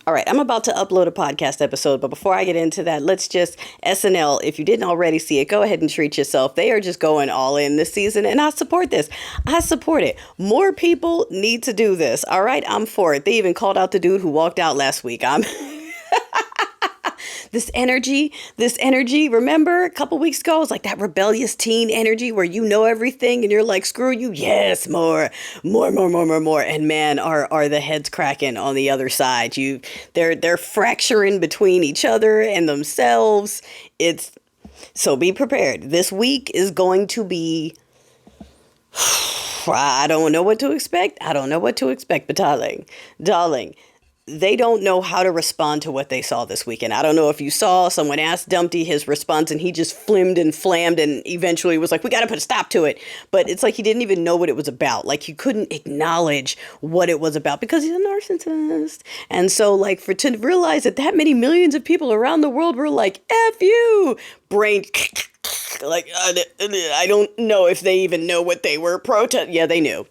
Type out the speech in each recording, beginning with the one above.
All right, I'm about to upload a podcast episode, but before I get into that, let's just SNL. If you didn't already see it, go ahead and treat yourself. They are just going all in this season, and I support this. I support it. More people need to do this. All right, I'm for it. They even called out the dude who walked out last week. This energy, remember a couple weeks ago, it was like that rebellious teen energy where you know everything and you're like, screw you. Yes, more. And man, are the heads cracking on the other side. They're fracturing between each other and themselves. So be prepared. This week is going to be, I don't know what to expect. But darling, they don't know how to respond to what they saw this weekend. I don't know if you saw, someone asked Dumpty his response and he just flimmed and flammed and eventually was like, we got to put a stop to it. But it's like he didn't even know what it was about. Like he couldn't acknowledge what it was about because he's a narcissist. And so like to realize that many millions of people around the world were like, F you, brain. Like, I don't know if they even know what they were protesting. Yeah, they knew.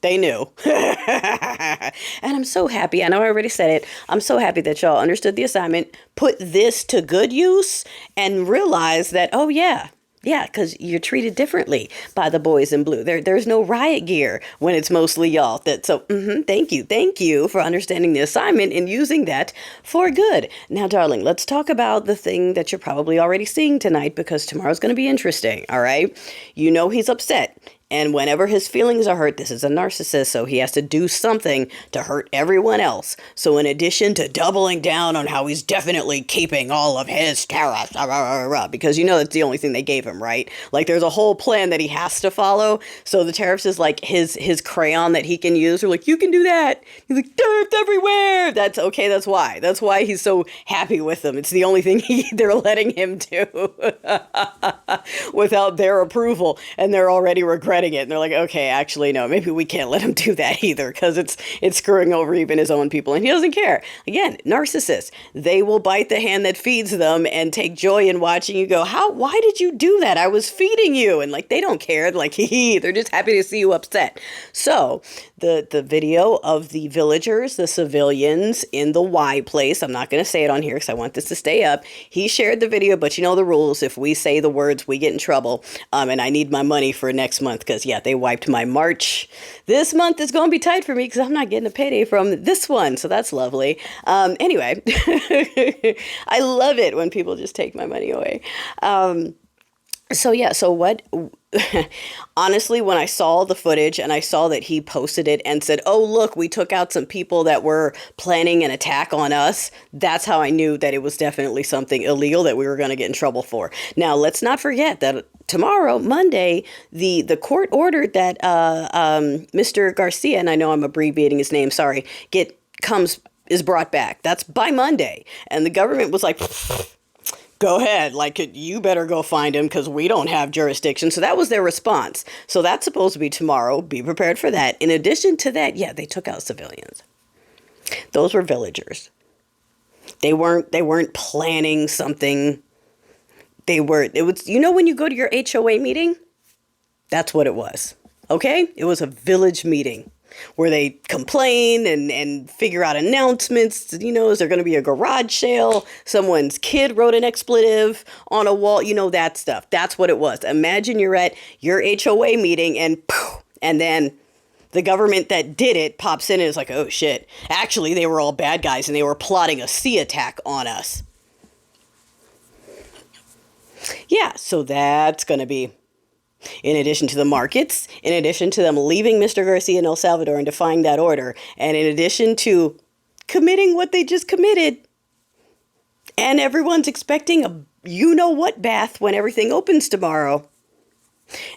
And I'm so happy. I know I already said it. I'm so happy that y'all understood the assignment, put this to good use, and realized that, oh, yeah, because you're treated differently by the boys in blue. There's no riot gear when it's mostly y'all. Thank you for understanding the assignment and using that for good. Now, darling, let's talk about the thing that you're probably already seeing tonight because tomorrow's going to be interesting, all right? You know he's upset. And whenever his feelings are hurt, this is a narcissist, so he has to do something to hurt everyone else. So in addition to doubling down on how he's definitely keeping all of his tariffs, because you know that's the only thing they gave him, right? Like there's a whole plan that he has to follow. So the tariffs is like his crayon that he can use. They're like, you can do that. He's like, tariffs everywhere. That's okay. That's why he's so happy with them. It's the only thing they're letting him do without their approval, and they're already regretting it. And they're like, okay, actually, no, maybe we can't let him do that either because it's screwing over even his own people. And he doesn't care. Again, narcissists, they will bite the hand that feeds them and take joy in watching you go, why did you do that? I was feeding you. And like, they don't care. Like, they're just happy to see you upset. So the video of the villagers, the civilians in the Y place, I'm not going to say it on here because I want this to stay up. He shared the video, but you know the rules. If we say the words, we get in trouble. And I need my money for next month because, yeah, they wiped my March. This month is going to be tight for me because I'm not getting a payday from this one. So that's lovely. Anyway, I love it when people just take my money away. So what, honestly, when I saw the footage and I saw that he posted it and said, oh, look, we took out some people that were planning an attack on us. That's how I knew that it was definitely something illegal that we were going to get in trouble for. Now, let's not forget that tomorrow, Monday, the court ordered that Mr. Garcia, and I know I'm abbreviating his name, sorry, is brought back. That's by Monday. And the government was like, go ahead, like you better go find him because we don't have jurisdiction. So that was their response. So that's supposed to be tomorrow. Be prepared for that. In addition to that, yeah, they took out civilians. Those were villagers. They weren't planning something. It was, you know, when you go to your HOA meeting, that's what it was. Okay. It was a village meeting where they complain and figure out announcements. You know, is there going to be a garage sale? Someone's kid wrote an expletive on a wall. You know, that stuff. That's what it was. Imagine you're at your HOA meeting and then the government that did it pops in and is like, oh shit. Actually, they were all bad guys and they were plotting a sea attack on us. Yeah, so that's going to be, in addition to the markets, in addition to them leaving Mr. Garcia in El Salvador and defying that order, and in addition to committing what they just committed, and everyone's expecting a you-know-what bath when everything opens tomorrow,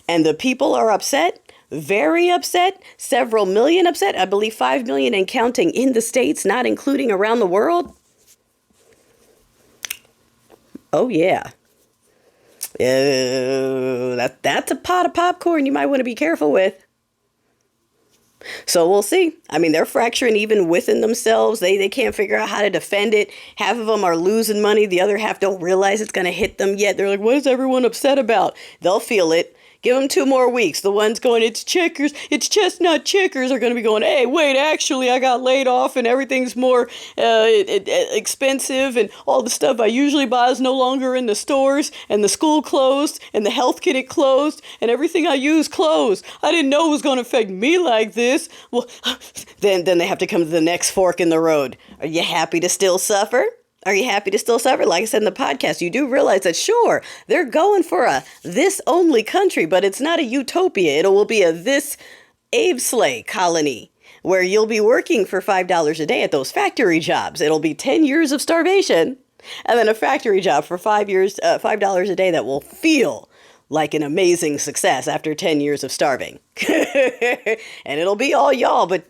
and the people are upset, very upset, several million upset, I believe 5 million and counting in the States, not including around the world. Oh, yeah. That's a pot of popcorn you might want to be careful with. So we'll see. I mean, they're fracturing even within themselves. They can't figure out how to defend it. Half of them are losing money. The other half don't realize it's going to hit them yet. They're like, what is everyone upset about? They'll feel it. Give them 2 more weeks. The ones going, it's Checkers, it's Chestnut Checkers, are going to be going, hey, wait, actually, I got laid off and everything's more expensive and all the stuff I usually buy is no longer in the stores and the school closed and the health clinic closed and everything I use closed. I didn't know it was going to affect me like this. Well, then they have to come to the next fork in the road. Are you happy to still suffer? Are you happy to still suffer? Like I said in the podcast, you do realize that, sure, they're going for a this-only country, but it's not a utopia. It will be a this Abe Slay colony where you'll be working for $5 a day at those factory jobs. It'll be 10 years of starvation and then a factory job for $5 a day that will feel like an amazing success after 10 years of starving. And it'll be all y'all, but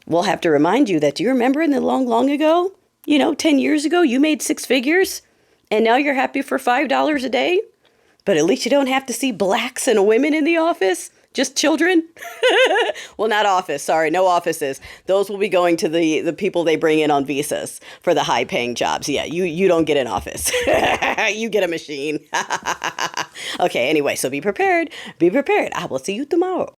we'll have to remind you that, do you remember in the long ago, 10 years ago, you made 6 figures and now you're happy for $5 a day? But at least you don't have to see blacks and women in the office, just children. Well, not office. Sorry, no offices. Those will be going to the people they bring in on visas for the high paying jobs. Yeah, you don't get an office. You get a machine. Okay, anyway, so be prepared. Be prepared. I will see you tomorrow.